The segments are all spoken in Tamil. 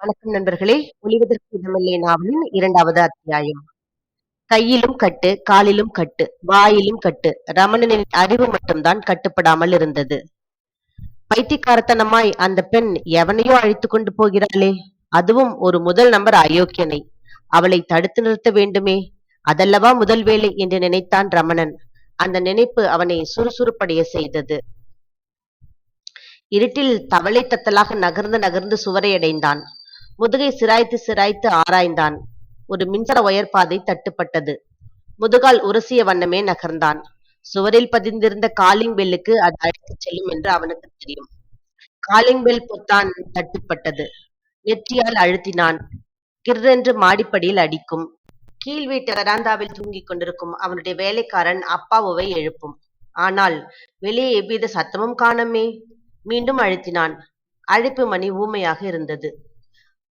வணக்கம் நண்பர்களே! "ஒளிவதற்கு இடமில்லை" நாவலின் 2வது அத்தியாயம். கையிலும் கட்டு, காலிலும் கட்டு, வாயிலும் கட்டு. ரமணனின் அறிவு மட்டும்தான் கட்டுப்படாமல் இருந்தது. பைத்தியக்காரத்தனமாய் அந்த பெண் எவனையோ அழைத்துக் கொண்டு போகிறாளே! அதுவும் ஒரு முதல் நம்பர் அயோக்கியனை. அவளைத் தடுத்து நிறுத்த வேண்டுமே! அதல்லவா முதல் வேலை என்று நினைத்தான் ரமணன். அந்த நினைப்பு அவனை சுறுசுறுப்படையச் செய்தது. இருட்டில் தவளை தத்தலாக நகர்ந்து நகர்ந்து சுவரை அடைந்தான். முதுகை சிராய்த்து சிராய்த்து ஆராய்ந்தான். ஒரு மின்சார ஒயர் பாதை தட்டுப்பட்டது. முதுகால் உரசிய வண்ணமே நகர்ந்தான். சுவரில் பதிந்திருந்த காலிங் பெல்லுக்கு அது அழைத்துச் செல்லும் என்று அவனுக்குத் தெரியும். காலிங் பெல் பொத்தான் தட்டுப்பட்டது. நெற்றியால் அழுத்தினான். கிர்ரென்று மாடிப்படியில் அடிக்கும். கீழ் வீட்டு வராந்தாவில் தூங்கிக் கொண்டிருக்கும் அவனுடைய வேலைக்காரன் அப்பாவுவை எழுப்பும். ஆனால் வெளியே எவ்வித சத்தமும் காணோமே. மீண்டும் அழுத்தினான். அழைப்பு மணி ஊமையாக இருந்தது.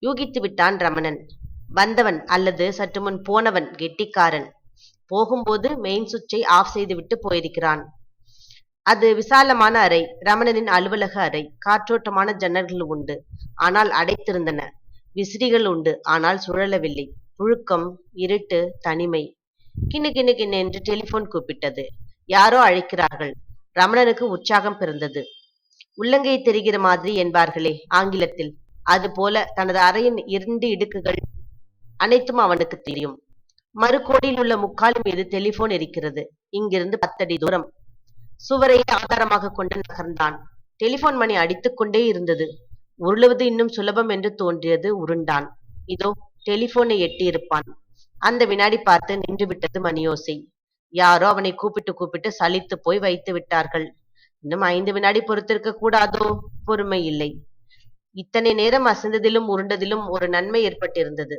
யூகித்து விட்டான் ரமணன். வந்தவன் அல்லது சற்று முன் போனவன் கெட்டிக்காரன். போகும்போது மெயின் சுவிட்சை ஆஃப் செய்துவிட்டு போயிருக்கிறான். அது விசாலமான அறை, ரமணனின் அலுவலக அறை. காற்றோட்டமான ஜன்னல்கள் உண்டு, ஆனால் அடைத்திருந்தன. விசிறிகள் உண்டு, ஆனால் சுழலவில்லை. புழுக்கம், இருட்டு, தனிமை. கிணு கிணு கிணு என்று டெலிபோன் கூப்பிட்டது. யாரோ அழைக்கிறார்கள். ரமணனுக்கு உற்சாகம் பிறந்தது. உள்ளங்கை தெரிகிற மாதிரி என்பார்களே ஆங்கிலத்தில், அதுபோல தனது அறையின் 2 இடுக்குகள் அனைத்தும் அவனுக்குத் தெரியும். மறுகோடியில் உள்ள முக்காலி மீது டெலிபோன் இருக்கிறது. இங்கிருந்து 10 அடி தூரம். சுவரையே ஆதாரமாகக் கொண்டு நகர்ந்தான். டெலிபோன் மணி அடித்துக் கொண்டே இருந்தது. உருளுவது இன்னும் சுலபம் என்று தோன்றியது. உருண்டான். இதோ டெலிபோனை எட்டியிருப்பான். அந்த வினாடி பார்த்து நின்றுவிட்டது மணியோசை. யாரோ அவனை கூப்பிட்டு கூப்பிட்டு சலித்துப் போய் வைத்து விட்டார்கள். இன்னும் 5 வினாடி பொறுத்திருக்கக் கூடாதோ? பொறுமை இல்லை. இத்தனை நேரம் அசைந்ததிலும் உருண்டதிலும் ஒரு நன்மை ஏற்பட்டிருந்தது.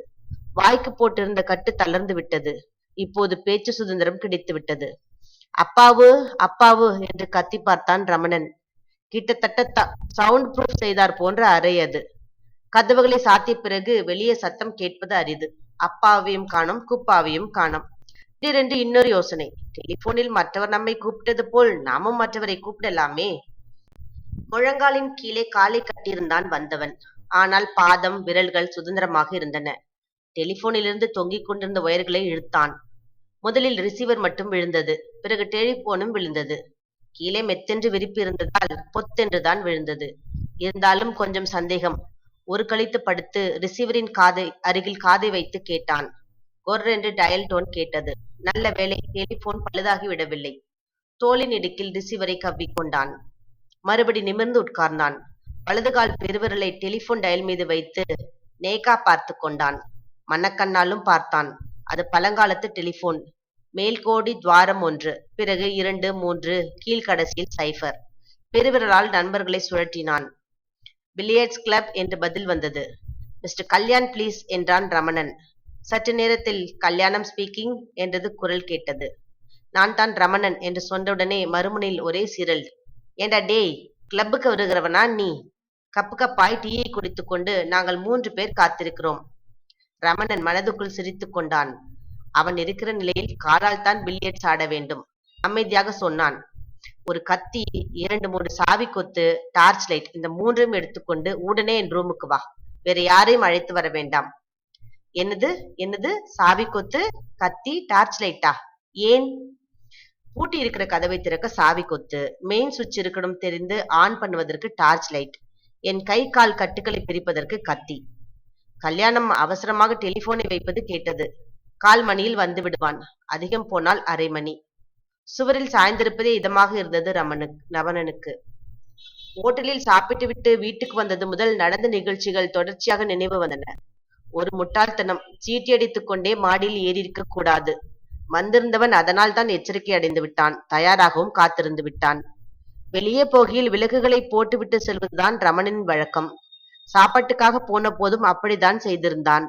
வாய்க்கு போட்டிருந்த கட்டு தளர்ந்து விட்டது. இப்போது பேச்சு சுதந்திரம் கிடைத்துவிட்டது. அப்பாவு, அப்பாவு என்று கத்தி பார்த்தான் ரமணன். கிட்டத்தட்ட சவுண்ட் ப்ரூஃப் செய்தார் போன்ற அறை அது. கதவுகளை சாத்திய பிறகு வெளியே சத்தம் கேட்பது அரிது. அப்பாவையும் காணோம், குப்பாவையும் காணோம். திடீரென்று இன்னொரு யோசனை. டெலிபோனில் மற்றவர் நம்மை கூப்பிட்டது போல் நாமும் மற்றவரை கூப்பிடலாமே. முழங்காலின் கீழே காலை கட்டியிருந்தான் வந்தவன். ஆனால் பாதம், விரல்கள் சுதந்திரமாக இருந்தன. டெலிபோனிலிருந்து தொங்கிக் கொண்டிருந்த ஒயர்களை இழுத்தான். முதலில் ரிசீவர் மட்டும் விழுந்தது. பிறகு டெலிபோனும் விழுந்தது. கீழே மெத்தென்று விரிப்பு இருந்ததால் பொத்தென்றுதான் விழுந்தது. இருந்தாலும் கொஞ்சம் சந்தேகம். ஒரு கழித்து படுத்து ரிசீவரின் அருகில் காதை வைத்து கேட்டான். கொர்ரென்று டயல் டோன் கேட்டது. நல்ல வேளை, டெலிபோன் பழுதாகி விடவில்லை. தோளின் இடுக்கில் ரிசீவரை கவ்விக்கொண்டான். மறுபடி நிமிர்ந்து உட்கார்ந்தான். வலதுகால் பெருவிரலை டெலிபோன் டயல் மீது வைத்து நேக்கா பார்த்து கொண்டான். மனக்கண்ணாலும் பார்த்தான். அது பழங்காலத்து டெலிபோன். மேல்கோடி துவாரம் 1, பிறகு 2, 3, கீழ்கடைசியில் 0. பெருவிரலால் நண்பர்களை சுழற்றினான். பில்லியர்ட்ஸ் கிளப் என்று பதில் வந்தது. மிஸ்டர் கல்யாண் ப்ளீஸ் என்றான் ரமணன். சற்று நேரத்தில் கல்யாணம் ஸ்பீக்கிங் என்றது குரல் கேட்டது. நான் தான் ரமணன் என்று சொன்னவுடனே மறுமுனையில் ஒரே சீரல். ஏண்டா டேய், கிளப்புக்கு வருகிறவனா நீ? கப்பு கப்பாய் டீயை குடித்துக் கொண்டு நாங்கள் 3 பேர் காத்திருக்கிறோம். ரமணன் மனதுக்குள் சிரித்துக் கொண்டான். அவன் இருக்கிற நிலையில் காலால் தான் பில்லியர்ட்ஸ் ஆட வேண்டும். அமைதியாக சொன்னான். ஒரு கத்தி, 2, 3 சாவி கொத்து, டார்ச் லைட், இந்த 3ஐயும் எடுத்துக்கொண்டு உடனே என் ரூமுக்கு வா. வேற யாரையும் அழைத்து வர வேண்டாம். என்னது என்னது? சாவி கொத்து, கத்தி, டார்ச் லைட்டா? ஏன்? பூட்டி இருக்கிற கதவை திறக்க சாவி கொத்து, மெயின் சுவிட்ச் இருக்கணும் தெரிந்து ஆன் பண்ணுவதற்கு டார்ச் லைட், என் கை கால் கட்டுக்களை பிரிப்பதற்கு கத்தி. கல்யாணம் அவசரமாக டெலிபோனை வைப்பது கேட்டது. 1/4 மணியில் வந்து விடுவான். அதிகம் போனால் 1/2 மணி. சுவரில் சாய்ந்திருப்பதே இதமாக இருந்தது ரமணனுக்கு. ஓட்டலில் சாப்பிட்டு விட்டு வீட்டுக்கு வந்தது முதல் நடந்த நிகழ்ச்சிகள் தொடர்ச்சியாக நினைவு வந்தன. ஒரு முட்டாள்தனம். சீட்டியடித்துக் கொண்டே மாடியில் ஏறியிருக்க கூடாது. வந்திருந்தவன் அதனால் தான் எச்சரிக்கை அடைந்து விட்டான். தயாராகவும் காத்திருந்து விட்டான். வெளியே போகையில் விளக்குகளை போட்டுவிட்டு செல்வதுதான் ரமணனின் வழக்கம். சாப்பாட்டுக்காக போன போதும் அப்படித்தான் செய்திருந்தான்.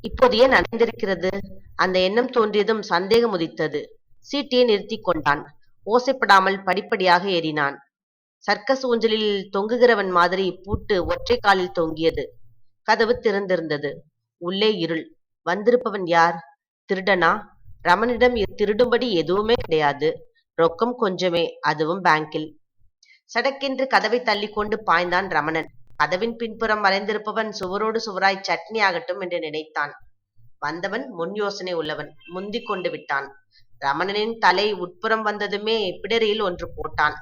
இப்போது ஏன் அணைந்திருக்கிறது? அந்த எண்ணம் தோன்றியதும் சந்தேகம் உதித்தது. சீட்டியை நிறுத்திக் கொண்டான். ஓசைப்படாமல் படிப்படியாக ஏறினான். சர்க்கஸ் ஊஞ்சலில் தொங்குகிறவன் மாதிரி பூட்டு ஒற்றை காலில் தொங்கியது. கதவு திறந்திருந்தது. உள்ளே இருள். வந்திருப்பவன் யார்? திருடனா? ரமணிடம் திருடும்படி எதுவுமே கிடையாது. ரொக்கம் கொஞ்சமே, அதுவும் பேங்கில். சடக்கென்று கதவை தள்ளிக்கொண்டு பாய்ந்தான் ரமணன். கதவின் பின்புறம் மறைந்திருப்பவன் சுவரோடு சுவராய் சட்னி ஆகட்டும் என்று நினைத்தான். வந்தவன் முன் யோசனை உள்ளவன். முந்திக் கொண்டு விட்டான். ரமணனின் தலை உட்புறம் வந்ததுமே பிடரியில் ஒன்று போட்டான்.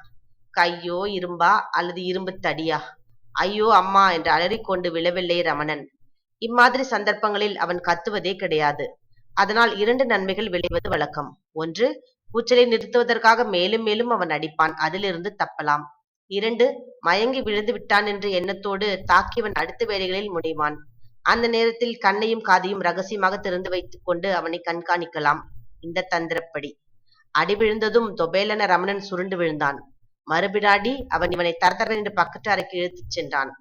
கையோ இரும்பா அல்லது இரும்பு தடியா? ஐயோ அம்மா என்று அலறிக்கொண்டு விழவில்லை ரமணன். இம்மாதிரி சந்தர்ப்பங்களில் அவன் கத்துவதே கிடையாது. அதனால் 2 நன்மைகள் விளைவது வழக்கம். ஒன்று, கூச்சலை நிறுத்துவதற்காக மேலும் மேலும் அவன் அடிப்பான். அதிலிருந்து தப்பலாம். 2, மயங்கி விழுந்து விட்டான் என்ற எண்ணத்தோடு தாக்கியவன் அடுத்த வேலைகளில் முனைவான். அந்த நேரத்தில் கண்ணையும் காதையும் ரகசியமாக திறந்து வைத்துக் கொண்டு அவனை கண்காணிக்கலாம். இந்த தந்திரப்படி. அடி விழுந்ததும் தொபேலென ரமணன் சுருண்டு விழுந்தான். மறுவினாடி அவன் இவனை தரதரென்று பக்கத்து அறைக்கு இழுத்துச் சென்றான்.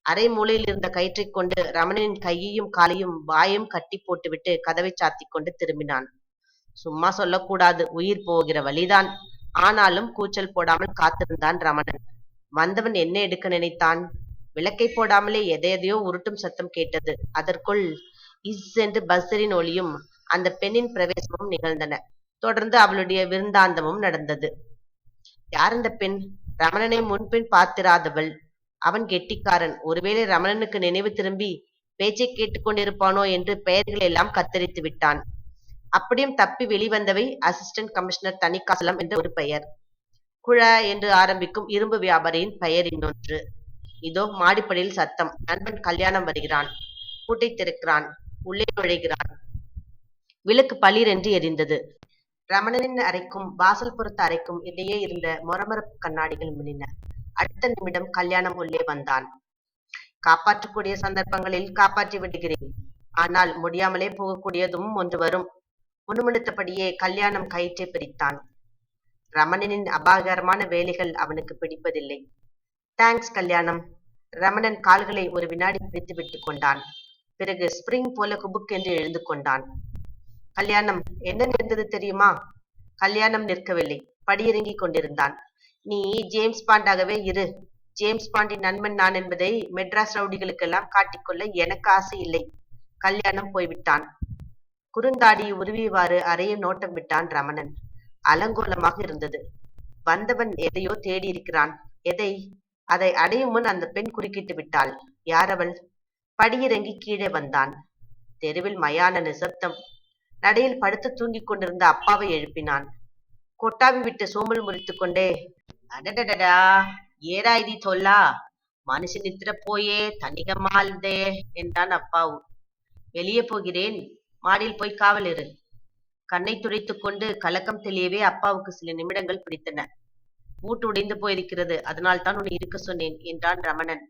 அரை மூலையில் இருந்த கயிற்றைக் கொண்டு ரமணனின் கையையும் காலையும் வாயையும் கட்டி போட்டுவிட்டு கதவைச் சாத்திக் கொண்டு திரும்பினான். சும்மா சொல்லக்கூடாது, உயிர் போகிற வழிதான். ஆனாலும் கூச்சல் போடாமல் காத்திருந்தான் ரமணன். வந்தவன் என்ன எடுக்க நினைத்தான்? விளக்கை போடாமலே எதையோ உருட்டும் சத்தம் கேட்டது. அதற்குள் இஸ் என்று பஸ்ஸரின் ஒலியும் அந்த பெண்ணின் பிரவேசமும் நிகழ்ந்தன. தொடர்ந்து அவளுடைய விருந்தாந்தமும் நடந்தது. யார் அந்த பெண்? ரமணனை முன்பின் பார்த்திராதவள். அவன் கெட்டிக்காரன். ஒருவேளை ரமணனுக்கு நினைவு திரும்பி பேச்சை கேட்டுக்கொண்டிருப்பானோ என்று பெயர்கள் எல்லாம் கத்தரித்து விட்டான். அப்படியும் தப்பி வெளிவந்தவை அசிஸ்டன்ட் கமிஷனர் தணிகாசலம் என்ற ஒரு பெயர். குழ என்று ஆரம்பிக்கும் இரும்பு வியாபாரியின் பெயர் இன்னொன்று. இதோ மாடிப்படியில் சத்தம். நண்பன் கல்யாணம் வருகிறான். பூட்டை திறக்கிறான். உள்ளே நுழைகிறான். விளக்கு பளிரென்று எரிந்தது. ரமணனின் அறைக்கும் வாசல் புறத்து அறைக்கும் இடையே இருந்த மொரமரப்பு கண்ணாடிகள் மின்னின. அடுத்த நிமிடம் கல்யாணம் உள்ளே வந்தான். காப்பாற்றக்கூடிய சந்தர்ப்பங்களில் காப்பாற்றி விடுகிறேன். ஆனால் முடியாமலே போகக்கூடியதும் ஒன்று வரும். முணுமுணுத்தபடியே கல்யாணம் கயிற்றை பிரித்தான். ரமணனின் அபாயகரமான வேலைகள் அவனுக்கு பிடிப்பதில்லை. தேங்க்ஸ் கல்யாணம். ரமணன் கால்களை ஒரு வினாடி பிடித்து விட்டுக் கொண்டான். பிறகு ஸ்பிரிங் போல குபுக்கென்று எழுந்து கொண்டான். கல்யாணம், என்ன நேர்ந்தது தெரியுமா? கல்யாணம் நிற்கவில்லை. படியிறங்கிக் கொண்டிருந்தான். நீ ஜேம்ஸ் பாண்டாகவே இரு. ஜேம்ஸ் பாண்டின் நண்பன் நான் என்பதை மெட்ராஸ் ரவுடிகளுக்கெல்லாம் காட்டிக்கொள்ள எனக்கு ஆசை இல்லை. கல்யாணம் போய்விட்டான். குறுந்தாடி உருவியவாறு அறையை நோட்டம் விட்டான் ரமணன். அலங்கோலமாக இருந்தது. வந்தவன் எதையோ தேடியிருக்கிறான். எதை? அதை அடையும் முன் அந்த பெண் குறுக்கிட்டு விட்டாள். யாரவள்? படியிறங்கி கீழே வந்தான். தெருவில் மயான நிசப்தம். நடையில் படுத்து தூங்கிக் கொண்டிருந்த அப்பாவை எழுப்பினான். கொட்டாவி விட்டு சோம்பல் முறித்துக் கொண்டே, அடடடடா, ஏடா இது தொல்லா, மனுஷ நித்திர போயே தனிகமால்தே என்றான் அப்பாவு. வெளியே போகிறேன், மாடியில் போய் காவல் இரு. கண்ணை துடைத்துக் கொண்டு கலக்கம் தெளியவே அப்பாவுக்கு சில நிமிடங்கள் பிடித்தன. மூட்டு உடைந்து போயிருக்கிறது, அதனால் தான் உன்னை இருக்க சொன்னேன் என்றான் ரமணன்.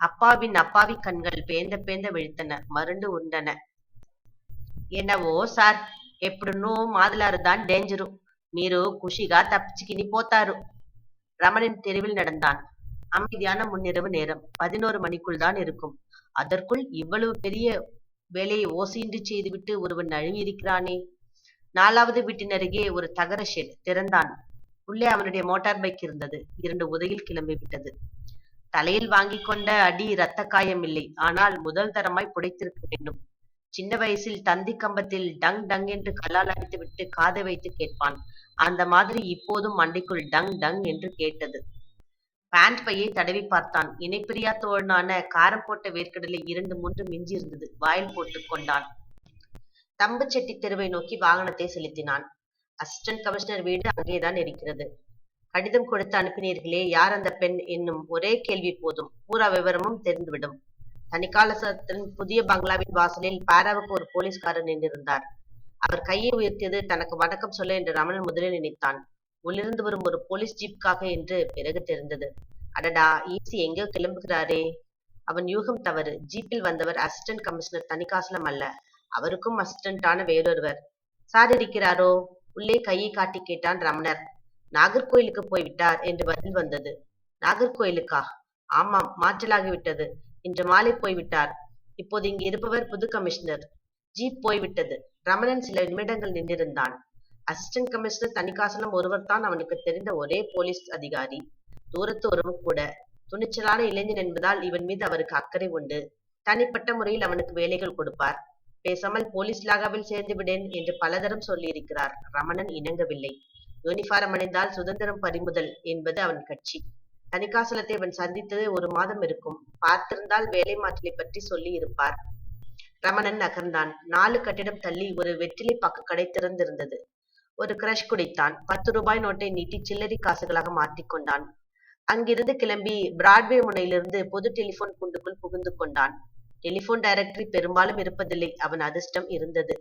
அப்பாவின் அப்பாவி கண்கள் பேந்த பேந்த விழித்தன, மருண்டு உண்டன. என்னவோ సార్, ఎప్పుడున్నూ మాదలారుదాన్ డేంజరు. మీరు ఖుషిగా తప్పించుకుని పోతారు. ரமணன் தெருவில் நடந்தான். அமைதியான முன்னிரவு நேரம். 11 மணிக்குள் தான் இருக்கும். அதற்குள் இவ்வளவு பெரிய வேலையை ஓசையின்றி செய்துவிட்டு ஒருவன் நழுவி இருக்கிறானே. 4வது வீட்டின் அருகே ஒரு தகர ஷெட். திறந்தான். உள்ளே அவனுடைய மோட்டார் பைக் இருந்தது. 2 உதையில் கிளம்பிவிட்டது. தலையில் வாங்கிக் கொண்ட அடி இரத்த காயம் இல்லை. ஆனால் முதல் தரமாய் புடைத்திருக்க வேண்டும். சின்ன வயசில் தந்தி கம்பத்தில் டங் டங் என்று கல்லால் அடித்துவிட்டு காதை வைத்து கேட்பான். அந்த மாதிரி இப்போதும் மண்டைக்குள் டங் டங் என்று கேட்டது. பேண்ட் பையை தடவி பார்த்தான். இணைப்பிரியா தோழனான காரம் போட்ட வேர்க்கடலை 2, 3 மிஞ்சி இருந்தது. வாயில் போட்டுக் கொண்டான். தம்புச்செட்டி தெருவை நோக்கி வாகனத்தை செலுத்தினான். அசிஸ்டன்ட் கமிஷனர் வீடு அங்கேதான் இருக்கிறது. கடிதம் கொடுத்து அனுப்பினீர்களே, யார் அந்த பெண் என்னும் ஒரே கேள்வி போதும். பூரா விவரமும் தெரிந்துவிடும். தணிகாசலத்தின் புதிய பங்களாவின் வாசலில் பாராவுக்கு ஒரு போலீஸ்காரர் நின்றிருந்தார். அவர் கையை உயர்த்தியது தனக்கு வணக்கம் சொல்ல என்று ரமணன் முதலில் நினைத்தான். உள்ளிருந்து வரும் ஒரு போலீஸ் ஜீப்காக என்று பிறகு தெரிந்தது. அடடா, ஈசி எங்கோ கிளம்புகிறாரே. அவன் யூகம் தவறு. ஜீப்பில் வந்தவர் அசிஸ்டன்ட் கமிஷனர் தணிகாசலம் அல்ல. அவருக்கும் அசிஸ்டன்டான வேறொருவர். சார் இருக்கிறாரோ? உள்ளே கையை காட்டி கேட்டான் ரமணர். நாகர்கோயிலுக்கு போய்விட்டார் என்று பதில் வந்தது. நாகர்கோயிலுக்கா? ஆமாம், மாற்றலாகிவிட்டது. இன்று மாலை போய்விட்டார். இப்போது இங்கு இருப்பவர் புது கமிஷனர். ஜீப் போய்விட்டது. ரமணன் சில நிமிடங்கள் நின்றிருந்தான். அசிஸ்டன்ட் கமிஷனர் தணிகாசலம் ஒருவர் தான் அவனுக்கு தெரிந்த ஒரே போலீஸ் அதிகாரி. தூரத்து உறவும் கூட. துணிச்சலான இளைஞன் என்பதால் இவன் மீது அவருக்கு அக்கறை உண்டு. தனிப்பட்ட முறையில் அவனுக்கு வேலைகள் கொடுப்பார். பேசாமல் போலீஸ் லாகாவில் சேர்ந்து விடேன் என்று பலதரம் சொல்லியிருக்கிறார். ரமணன் இணங்கவில்லை. யூனிஃபாரம் அணிந்தால் சுதந்திரம் பறிமுதல் என்பது அவன் கட்சி. தணிகாசலத்தை அவன் சந்தித்தது 1 மாதம் இருக்கும். பார்த்திருந்தால் வேலை மாற்றலை பற்றி சொல்லி இருப்பார். ரமணன் நகர்ந்தான். 4 கட்டிடம் தள்ளி ஒரு வெற்றிலை பாக்கு கடை திறந்திருந்தது. ஒரு கிரஷ் குடித்தான். 10 ரூபாய் நோட்டை நீட்டி சில்லறை காசுகளாக மாற்றிக்கொண்டான். அங்கிருந்து கிளம்பி பிராட்வே முனையிலிருந்து பொது டெலிபோன் கூண்டுக்குள் புகுந்து கொண்டான். டெலிபோன் டைரக்டரி பெரும்பாலும் இருப்பதில்லை. அவன் அதிர்ஷ்டம் இருந்தது.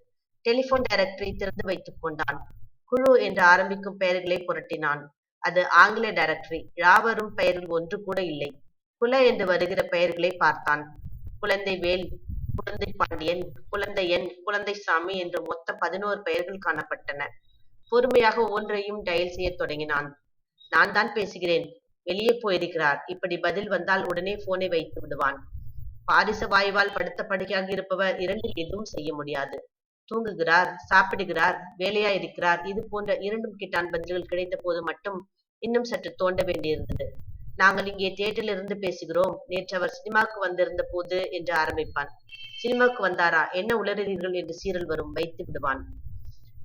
டெலிபோன் டைரக்டரி திறந்து வைத்துக் கொண்டான். குழு என்று ஆரம்பிக்கும் பெயர்களை புரட்டினான். அது ஆங்கில டைரக்டரி. யாவரும் பெயரில் ஒன்று கூட இல்லை. குல என்று வருகிற பெயர்களை பார்த்தான். குழந்தை வேல், குழந்தை பாண்டியன், குழந்தையன், குழந்தைசாமி என்று மொத்த 11 பெயர்கள் காணப்பட்டன. பொறுமையாக ஒவ்வொன்றையும் டயல் செய்யத் தொடங்கினான். நான் தான் பேசுகிறேன். வெளியே போயிருக்கிறார். இப்படி பதில் வந்தால் உடனே போனை வைத்து விடுவான். பாரிச வாயுவால் படுத்த படுக்கையாக இருப்பவர் 2இல் எதுவும் செய்ய முடியாது. தூங்குகிறார், சாப்பிடுகிறார், வேலையா இருக்கிறார். இது போன்ற 2ம் கிட்டான் பதில்கள் கிடைத்த போது மட்டும் இன்னும் சற்று தோண்ட வேண்டியிருந்தது. நாங்கள் இங்கே தியேட்டரிலிருந்து பேசுகிறோம். நேற்று அவர் சினிமாவுக்கு வந்திருந்த போது என்று ஆரம்பிப்பான். சினிமாவுக்கு வந்தாரா? என்ன உளறுகிறீர்கள் என்று சீரல் வரும். வைத்து விடுவான்.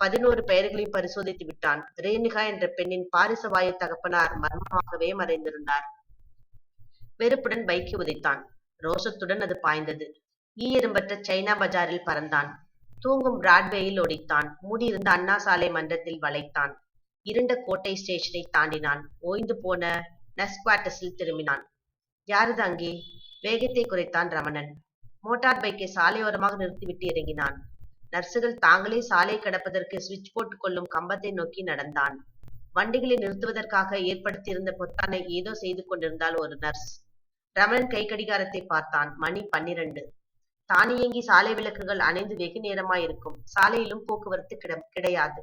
11 பெயர்களையும் பரிசோதித்து விட்டான். ரேணுகா என்ற பெண்ணின் பாரிச வாயு தகப்பனார் மர்மமாகவே மறைந்திருந்தார். வெறுப்புடன் பைக்கை உதைத்தான். ரோஷத்துடன் அது பாய்ந்தது. எறும்பற்ற சைனா பஜாரில் பறந்தான். தூங்கும் பிராட்வேயில் ஒடித்தான். மூடியிருந்த அண்ணா சாலை மன்றத்தில் வளைத்தான். இருண்ட கோட்டை ஸ்டேஷனை தாண்டினான். ஓய்ந்து போன நஸ்குவாட்டஸில் திரும்பினான். யாரது அங்கே? வேகத்தை குறைத்தான் ரமணன். மோட்டார் பைக்கை சாலையோரமாக நிறுத்திவிட்டு இறங்கினான். நர்சுகள் தாங்களே சாலை கடப்பதற்கு சுவிட்ச் போட்டுக் கொள்ளும் கம்பத்தை நோக்கி நடந்தான். வண்டிகளை நிறுத்துவதற்காக ஏற்படுத்தியிருந்த பொத்தானை ஏதோ செய்து கொண்டிருந்தாள் ஒரு நர்ஸ். ரமணன் கை கடிகாரத்தை பார்த்தான். மணி 12. தானியங்கி சாலை விளக்குகள் அணைந்து வெகு நேரமாயிருக்கும். சாலையிலும் போக்குவரத்து கிடையாது.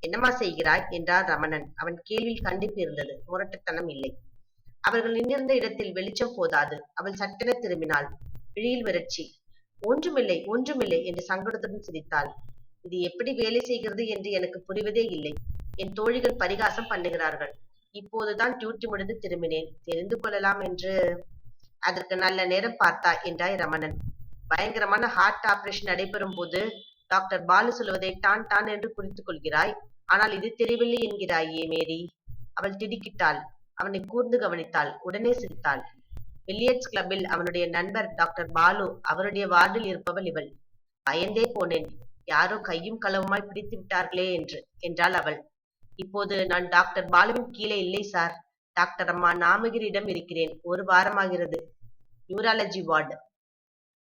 என்னம்மா செய்கிறாய் என்றான் ரமணன். அவன் கேள்வியில் கண்டிப்பு இருந்தது. முரட்டுத்தனம் இல்லை. அவர்கள் நின்றிருந்த இடத்தில் வெளிச்சம் போதாது. அவள் சட்டென திரும்பினாள். விழியில் விரட்சி. ஒன்றுமில்லை, ஒன்றுமில்லை என்று சங்கடத்துடன் சிரித்தாள். இது எப்படி வேலை செய்கிறது என்று எனக்கு புரிவதே இல்லை. என் தோழிகள் பரிகாசம் பண்ணுகிறார்கள். இப்போதுதான் டியூட்டி முடிந்து திரும்பினேன். தெரிந்து கொள்ளலாம் என்று. அதற்கு நல்ல நேரம் பார்த்தாய் என்றாய் ரமணன். பயங்கரமான ஹார்ட் ஆபரேஷன் நடைபெறும் போது டாக்டர் பாலு சொல்வதை டான் டான் என்று குறித்துக் கொள்கிறாய். ஆனால் இது தெரியவில்லை என்கிறாயே மேரி. அவள் திடுக்கிட்டாள். அவனை கூர்ந்து கவனித்தாள். உடனே சிரித்தாள். பில்லியர்ட்ஸ் கிளப்பில் அவனுடைய நண்பர் டாக்டர் பாலு, அவருடைய வார்டில் இருப்பவள் இவள். பயந்தே போனேன். யாரோ கையும் களவுமாய் பிடித்து விட்டார்களே என்றாள் அவள். இப்போது நான் டாக்டர் பாலுவின் கீழே இல்லை சார். டாக்டர் அம்மா நாமகிரியிடம் இருக்கிறேன். 1 வாரமாகிறது. Neurology ward.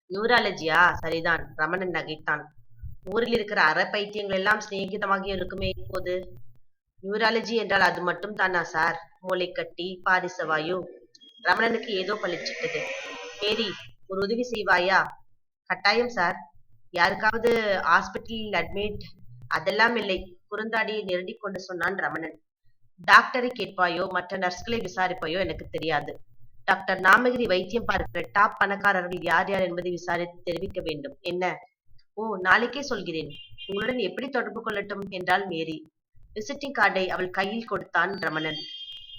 நியூராலஜியா? சரிதான். ரமணன் நகைத்தான். ஊரில் இருக்கிற அற பைத்தியங்கள் எல்லாம் சிநேகிதமாக இருக்குமே இப்போது. நியூராலஜி என்றால் அது மட்டும் தானா சார்? மூளைக்கட்டி, பாரிசவாயு. ரமணனுக்கு ஏதோ பளிச்சிட்டது. மேரி, ஒரு உதவி செய்வாயா? கட்டாயம் சார். யாருக்காவது ஹாஸ்பிட்டலில் அட்மிட்? அதெல்லாம் இல்லை. குறுந்தாடியை நிரடிக் கொண்டு சொன்னான் ரமணன். டாக்டரை கேட்பாயோ மற்ற நர்ஸ்களை விசாரிப்பாயோ எனக்கு தெரியாது. டாக்டர் நாமகிரி வைத்தியம் பார்க்கிற டாப் பணக்காரர்கள் யார் யார் என்பதை விசாரித்து தெரிவிக்க வேண்டும். என்ன? ஓ, நாளைக்கே சொல்கிறேன். உங்களுடன் எப்படி தொடர்பு கொள்ளட்டும் என்றாள் மேரி. விசிட்டிங் கார்டை அவள் கையில் கொடுத்தான் ரமணன்.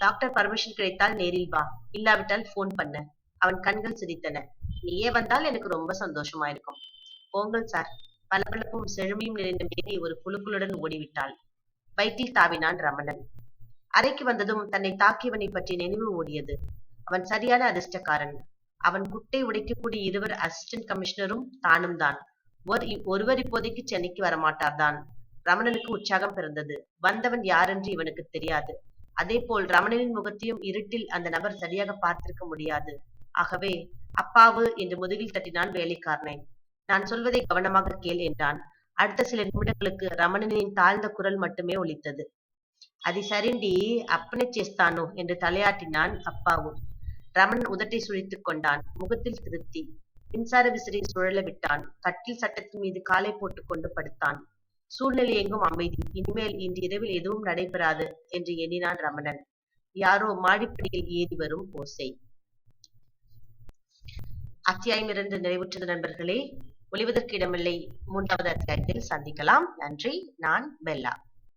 டாக்டர் பர்மிஷன் கிடைத்தால் நேரில் வா. இல்லாவிட்டால் போன் பண்ண. அவன் கண்கள் சிரித்தன. நீயே வந்தால் எனக்கு ரொம்ப சந்தோஷமா இருக்கும். போங்கள் சார். பளபளப்பும் செழுமையும் நிறைந்த மேரி ஒரு குலுக்குலுடன் ஓடிவிட்டாள். பைக்கில் தாவினான் ரமணன். அறைக்கு வந்ததும் தன்னை தாக்கியவனை பற்றி நினைவு ஓடியது. அவன் சரியான அதிர்ஷ்டக்காரன். அவன் குட்டை உடைக்கக்கூடிய 2 அசிஸ்டன்ட் கமிஷனரும் தானும் தான். ஒருவர் இப்போதைக்கு சென்னைக்கு வரமாட்டார்தான். ரமணனுக்கு உற்சாகம் பிறந்தது. வந்தவன் யாரென்று இவனுக்கு தெரியாது. அதே போல் ரமணனின் முகத்தையும் இருட்டில் அந்த நபர் சரியாக பார்த்திருக்க முடியாது. ஆகவே அப்பாவு என்று முதுகில் தட்டினான் வேலைக்காரனை. நான் சொல்வதை கவனமாக கேள் என்றான். அடுத்த சில நிமிடங்களுக்கு ரமணனின் தாழ்ந்த குரல் மட்டுமே ஒலித்தது. అది సరిండి అప్పనే చేస్తాను என்று தலையாட்டினான் அப்பாவு. ரமணன் உதட்டை சுழித்துக் கொண்டான். முகத்தில் திருப்தி. மின்சார விசிறி சுழல விட்டான். கட்டில் சட்டத்தின் மீது காலை போட்டுக்கொண்டு படுத்தான். சூழ்நிலை எங்கும் அமைதி. இனிமேல் இன்று இரவில் எதுவும் நடைபெறாது என்று எண்ணினான் ரமணன். யாரோ மாடிப்படியில் ஏறி வரும் ஓசை. அத்தியாயம் 2 நிறைவுற்றது நண்பர்களே. ஒளிவதற்கு இடமில்லை. 3வது அத்தியாயத்தில் சந்திக்கலாம். நன்றி. நான் பெல்லா.